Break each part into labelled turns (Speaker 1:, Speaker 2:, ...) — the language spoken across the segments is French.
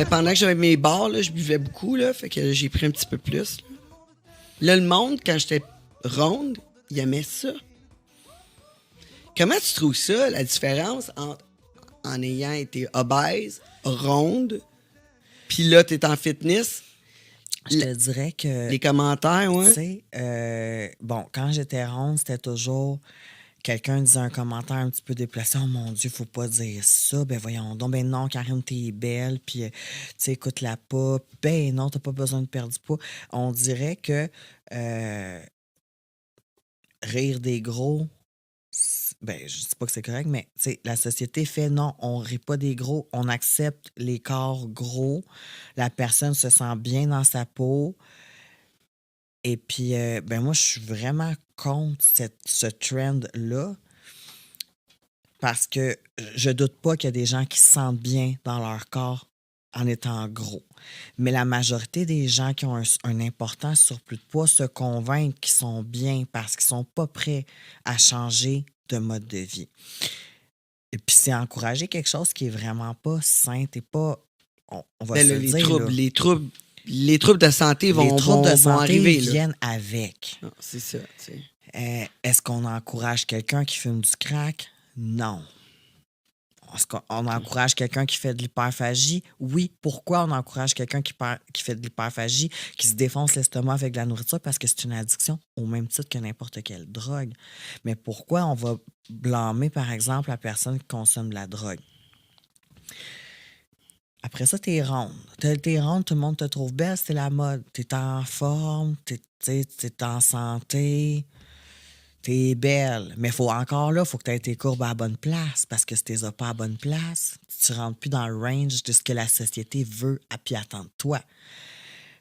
Speaker 1: ben, pendant que j'avais mes bars, là, je buvais beaucoup, là, fait que j'ai pris un petit peu plus. Là, le monde, quand j'étais ronde, il aimait ça. Comment tu trouves ça, la différence entre en ayant été obèse, ronde, puis là, t'es en fitness?
Speaker 2: Je te dirais que...
Speaker 1: Les commentaires,
Speaker 2: Tu
Speaker 1: ouais.
Speaker 2: sais, bon, quand j'étais ronde, c'était toujours... Quelqu'un disait un commentaire un petit peu déplacé. « Oh mon Dieu, faut pas dire ça. » Ben voyons donc. Ben non, Karine, t'es belle. Puis, tu sais, écoute-la pas. Ben non, t'as pas besoin de perdre du poids. On dirait que rire des gros, ben je dis pas que c'est correct, mais tu sais, la société fait non, on rit pas des gros, on accepte les corps gros. La personne se sent bien dans sa peau. Et puis, ben moi, je suis vraiment contre ce trend-là parce que je doute pas qu'il y a des gens qui se sentent bien dans leur corps en étant gros. Mais la majorité des gens qui ont un important surplus de poids se convainquent qu'ils sont bien parce qu'ils sont pas prêts à changer de mode de vie. Et puis, c'est encourager quelque chose qui est vraiment pas sain. T'es pas... On va
Speaker 1: Ben
Speaker 2: se
Speaker 1: là,
Speaker 2: le dire, là.
Speaker 1: Les troubles de santé vont,
Speaker 2: Les troubles de
Speaker 1: vont
Speaker 2: santé
Speaker 1: arriver. Là.
Speaker 2: viennent avec.
Speaker 1: Non, c'est ça, tu sais.
Speaker 2: Est-ce qu'on encourage quelqu'un qui fume du crack? Non. Est-ce qu'on encourage quelqu'un qui fait de l'hyperphagie? Oui. Pourquoi on encourage quelqu'un qui fait de l'hyperphagie, qui se défonce l'estomac avec de la nourriture? Parce que c'est une addiction au même titre que n'importe quelle drogue. Mais pourquoi on va blâmer, par exemple, la personne qui consomme de la drogue? Après ça, t'es ronde. T'es ronde, tout le monde te trouve belle, c'est la mode. T'es en forme, t'es en santé, t'es belle. Mais encore là, faut que t'aies tes courbes à la bonne place. Parce que si t'es pas à la bonne place, tu rentres plus dans le range de ce que la société veut puis attend de toi.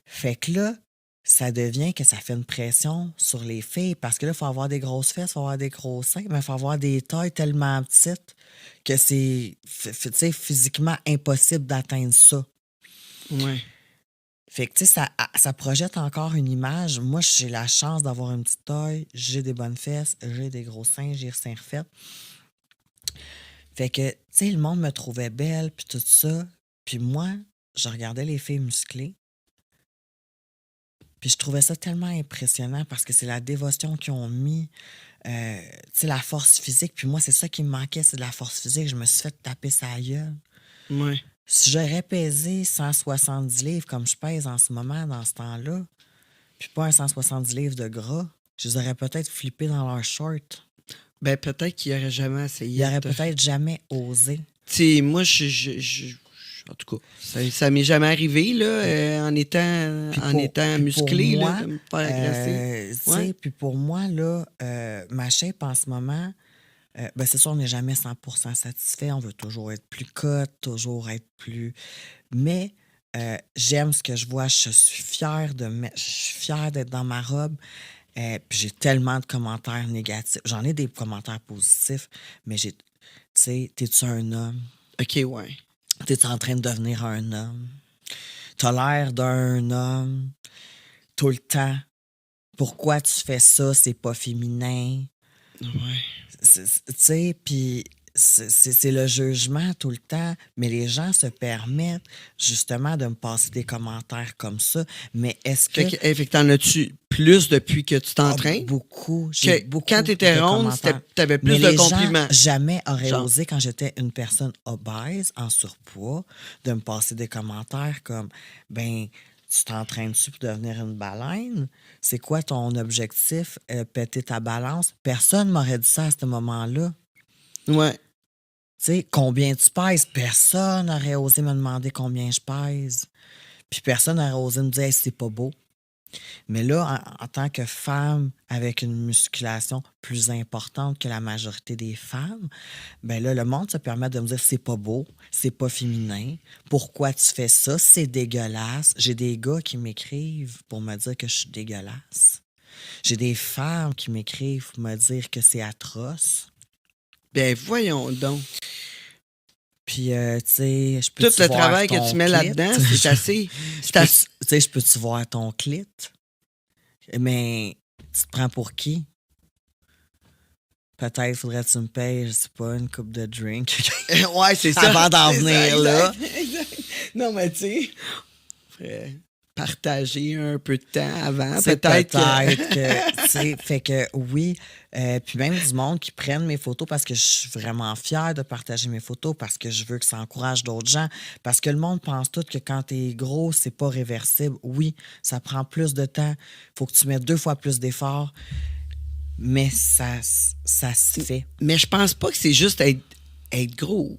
Speaker 2: Fait que là, ça devient que ça fait une pression sur les filles. Parce que là, il faut avoir des grosses fesses, il faut avoir des gros seins, mais il faut avoir des tailles tellement petites que c'est physiquement impossible d'atteindre ça.
Speaker 1: Ouais.
Speaker 2: Fait que, tu sais, ça projette encore une image. Moi, j'ai la chance d'avoir une petite taille, j'ai des bonnes fesses, j'ai des gros seins, j'ai les seins refaits. Fait que, tu sais, le monde me trouvait belle, puis tout ça. Puis moi, je regardais les filles musclées. Puis je trouvais ça tellement impressionnant parce que c'est la dévotion qu'ils ont mis, tu sais, la force physique. Puis moi, c'est ça qui me manquait, c'est de la force physique. Je me suis fait taper sa gueule.
Speaker 1: Ouais.
Speaker 2: Si j'aurais pesé 170 livres comme je pèse en ce moment, dans ce temps-là, puis pas un 170 livres de gras, je les aurais peut-être flippés dans leurs shorts.
Speaker 1: Ben, peut-être qu'il n'aurait jamais essayé.
Speaker 2: Ils n'auraient peut-être jamais osé.
Speaker 1: Tu sais, moi, en tout cas, ça m'est jamais arrivé, là, en étant musclé,
Speaker 2: moi,
Speaker 1: là, de me faire agresser.
Speaker 2: Ouais. Puis pour moi, là, ma shape en ce moment, ben c'est sûr, on n'est jamais 100% satisfait. On veut toujours être plus cut, toujours être plus... Mais j'aime ce que je vois. Je suis fière d'être dans ma robe. Puis j'ai tellement de commentaires négatifs. J'en ai des commentaires positifs, mais tu sais, t'es-tu un homme?
Speaker 1: OK, ouais.
Speaker 2: T'es en train de devenir un homme? T'as l'air d'un homme tout le temps. Pourquoi tu fais ça? C'est pas féminin.
Speaker 1: Ouais.
Speaker 2: Tu sais, puis c'est le jugement tout le temps. Mais les gens se permettent justement de me passer des commentaires comme ça. Mais est-ce que...
Speaker 1: Fait que t'en as-tu plus depuis que tu t'entraînes?
Speaker 2: Beaucoup. J'ai beaucoup
Speaker 1: quand t'étais
Speaker 2: de
Speaker 1: ronde,
Speaker 2: commentaires.
Speaker 1: t'avais plus
Speaker 2: Mais
Speaker 1: de
Speaker 2: les
Speaker 1: compliments.
Speaker 2: gens jamais auraient osé, quand j'étais une personne obèse, en surpoids, de me passer des commentaires comme « Ben, tu t'entraînes-tu pour devenir une baleine? C'est quoi ton objectif? Péter ta balance? » Personne m'aurait dit ça à ce moment-là.
Speaker 1: Ouais.
Speaker 2: Tu sais, combien tu pèses? Personne n'aurait osé me demander combien je pèse. Puis personne n'aurait osé me dire hey, c'est pas beau. Mais là, en tant que femme avec une musculation plus importante que la majorité des femmes, ben là, le monde se permet de me dire c'est pas beau, c'est pas féminin. Pourquoi tu fais ça? C'est dégueulasse. J'ai des gars qui m'écrivent pour me dire que je suis dégueulasse. J'ai des femmes qui m'écrivent pour me dire que c'est atroce.
Speaker 1: Ben voyons donc.
Speaker 2: Puis, tu sais, je peux
Speaker 1: Tout le travail que tu mets là-dedans, c'est assez...
Speaker 2: Tu sais, je peux-tu voir ton clit? Mais tu te prends pour qui? peut-être faudrait que tu me payes, je sais pas, une coupe de drink.
Speaker 1: Ouais, c'est ça.
Speaker 2: Avant d'en
Speaker 1: C'est
Speaker 2: venir,
Speaker 1: ça,
Speaker 2: là.
Speaker 1: exact. Non, mais tu sais, faudrait partager un peu de temps avant.
Speaker 2: C'est
Speaker 1: Peut-être
Speaker 2: que, tu sais, fait que oui. Puis même du monde qui prennent mes photos parce que je suis vraiment fière de partager mes photos, parce que je veux que ça encourage d'autres gens. Parce que le monde pense tout que quand t'es gros, c'est pas réversible. Oui, ça prend plus de temps. Faut que tu mettes 2 fois plus d'efforts. Mais ça se fait.
Speaker 1: Mais je pense pas que c'est juste être gros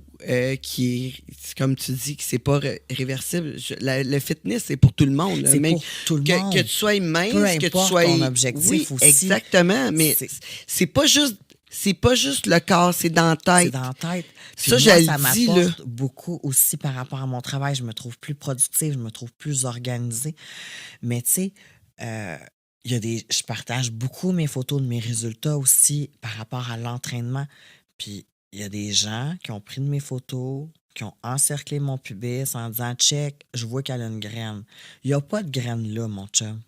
Speaker 1: qui est, c'est comme tu dis, que c'est pas réversible. Le fitness, c'est pour tout le monde.
Speaker 2: C'est
Speaker 1: Mais
Speaker 2: pour tout le monde.
Speaker 1: Que tu sois mince,
Speaker 2: Peu
Speaker 1: que tu
Speaker 2: importe
Speaker 1: sois...
Speaker 2: ton objectif
Speaker 1: oui,
Speaker 2: aussi.
Speaker 1: exactement. Mais c'est pas juste le corps, c'est dans la tête.
Speaker 2: C'est dans la tête. Puis
Speaker 1: Ça,
Speaker 2: moi,
Speaker 1: je
Speaker 2: ça
Speaker 1: le dis, là.
Speaker 2: m'apporte beaucoup aussi par rapport à mon travail. Je me trouve plus productive, je me trouve plus organisée. Mais tu sais, je partage beaucoup mes photos de mes résultats aussi par rapport à l'entraînement. Puis il y a des gens qui ont pris de mes photos, qui ont encerclé mon pubis en disant « Check, je vois qu'elle a une graine. » Il n'y a pas de graine là, mon chum.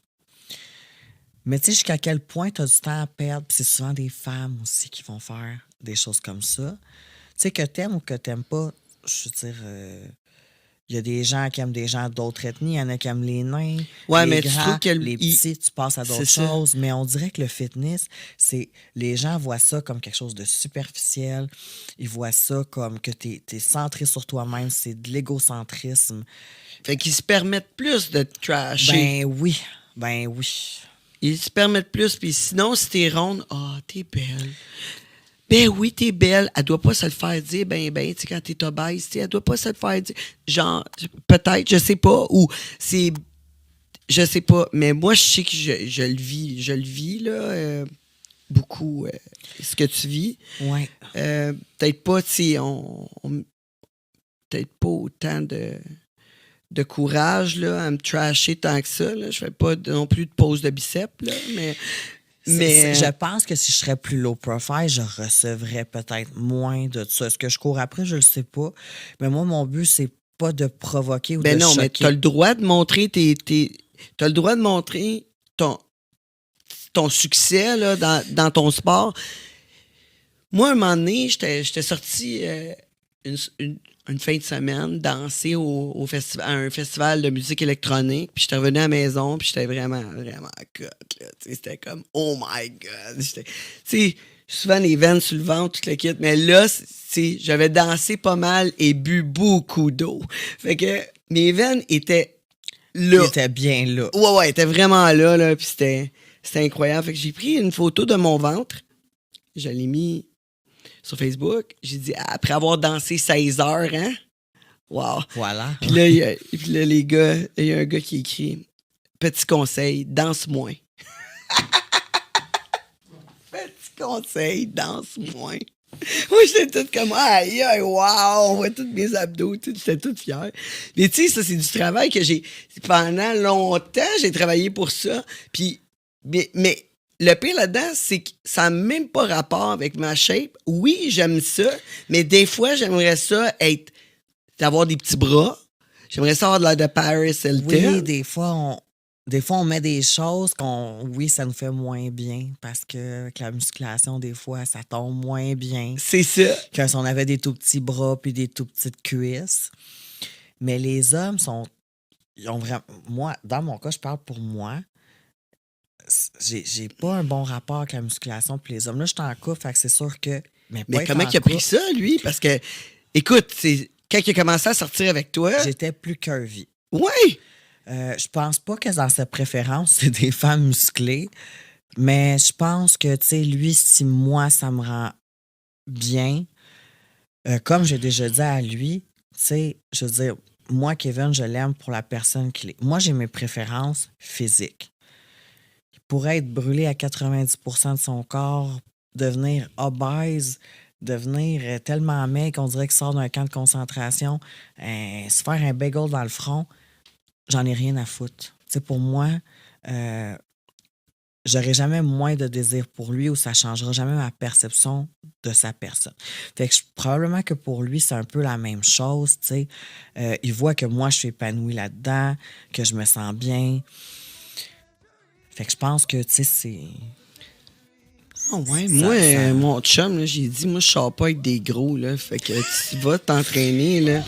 Speaker 2: Mais tu sais, jusqu'à quel point tu as du temps à perdre. Puis c'est souvent des femmes aussi qui vont faire des choses comme ça. Tu sais, que t'aimes ou que t'aimes pas, je veux dire, il y a des gens qui aiment des gens d'autres ethnies, il y en a qui aiment les nains,
Speaker 1: Ouais,
Speaker 2: les
Speaker 1: mais
Speaker 2: grands,
Speaker 1: tu trouves que
Speaker 2: les petits, tu passes à d'autres
Speaker 1: c'est ça.
Speaker 2: choses. Mais on dirait que le fitness, les gens voient ça comme quelque chose de superficiel. Ils voient ça comme que t'es centré sur toi-même. C'est de l'égocentrisme.
Speaker 1: Fait qu'ils se permettent plus de te trasher.
Speaker 2: Ben oui.
Speaker 1: Ils se permettent plus, puis sinon, si t'es ronde, t'es belle. Ben oui, t'es belle. Elle doit pas se le faire dire, tu sais, quand t'es obèse, tu sais, elle doit pas se le faire dire. Genre, peut-être, je sais pas, ou c'est... Je sais pas, mais moi, je sais que je le vis, là, beaucoup, ce que tu vis.
Speaker 2: Ouais.
Speaker 1: Peut-être pas, tu sais, peut-être pas autant de courage, là, à me trasher tant que ça, là. Je fais pas non plus de pose de biceps, là, mais...
Speaker 2: Je pense que si je serais plus low profile, je recevrais peut-être moins de ça. Est-ce que je cours après? Je le sais pas. Mais moi, mon but, c'est pas de provoquer ou de
Speaker 1: non,
Speaker 2: choquer.
Speaker 1: mais t'as le droit de montrer t'as le droit de montrer ton succès là, dans ton sport. Moi, un moment donné, j'étais sorti une fin de semaine danser à un festival de musique électronique, puis j'étais revenu à la maison, puis j'étais vraiment, vraiment à cote, là. C'était comme, oh my God! Tu sais, souvent les veines sur le ventre, tout le kit, mais là, j'avais dansé pas mal et bu beaucoup d'eau. Fait que mes veines étaient là.
Speaker 2: Il était bien là.
Speaker 1: Ouais, étaient vraiment là, puis c'était incroyable. Fait que j'ai pris une photo de mon ventre, je l'ai mis sur Facebook. J'ai dit, après avoir dansé 16 heures, hein? Wow.
Speaker 2: Voilà.
Speaker 1: Puis là, les gars, il y a un gars qui écrit, petit conseil, danse moins. Petit conseil, danse moins. Moi, j'étais toute comme, aïe, wow, on voit tous mes abdos, j'étais toute fière. Mais tu sais, ça, c'est du travail que pendant longtemps, j'ai travaillé pour ça. Puis, mais le pire là-dedans, c'est que ça n'a même pas rapport avec ma shape. Oui, j'aime ça, mais des fois, j'aimerais ça d'avoir des petits bras. J'aimerais ça avoir de l'air de Paris Hilton.
Speaker 2: Oui, des fois, on met des choses oui, ça nous fait moins bien parce que avec la musculation, des fois, ça tombe moins bien.
Speaker 1: C'est ça.
Speaker 2: Que si on avait des tout petits bras puis des tout petites cuisses. Mais les hommes ils ont vraiment... Moi, dans mon cas, je parle pour moi. J'ai pas un bon rapport avec la musculation puis les hommes. Là, je suis en couple, fait que c'est sûr que...
Speaker 1: Mais comment il a pris ça, lui? Parce que, écoute, quand il a commencé à sortir avec toi...
Speaker 2: J'étais plus curvy.
Speaker 1: Oui!
Speaker 2: Je pense pas que dans sa préférence, c'est des femmes musclées. Mais je pense que, tu sais, lui, si moi, ça me rend bien, comme j'ai déjà dit à lui, tu sais, je veux dire, moi, Kevin, je l'aime pour la personne qu'il est. Moi, j'ai mes préférences physiques. Il pourrait être brûlé à 90% de son corps, devenir obèse, devenir tellement maigre qu'on dirait qu'il sort d'un camp de concentration, se faire un bagel dans le front, j'en ai rien à foutre. Tu sais, pour moi, j'aurai jamais moins de désir pour lui ou ça changera jamais ma perception de sa personne. Fait que probablement que pour lui, c'est un peu la même chose, tu sais. Il voit que moi, je suis épanouie là-dedans, que je me sens bien. Fait que je pense que, tu sais,
Speaker 1: Ah ouais, moi, mon chum, là, j'ai dit, moi, je sors pas avec des gros, là. Fait que tu vas t'entraîner, là.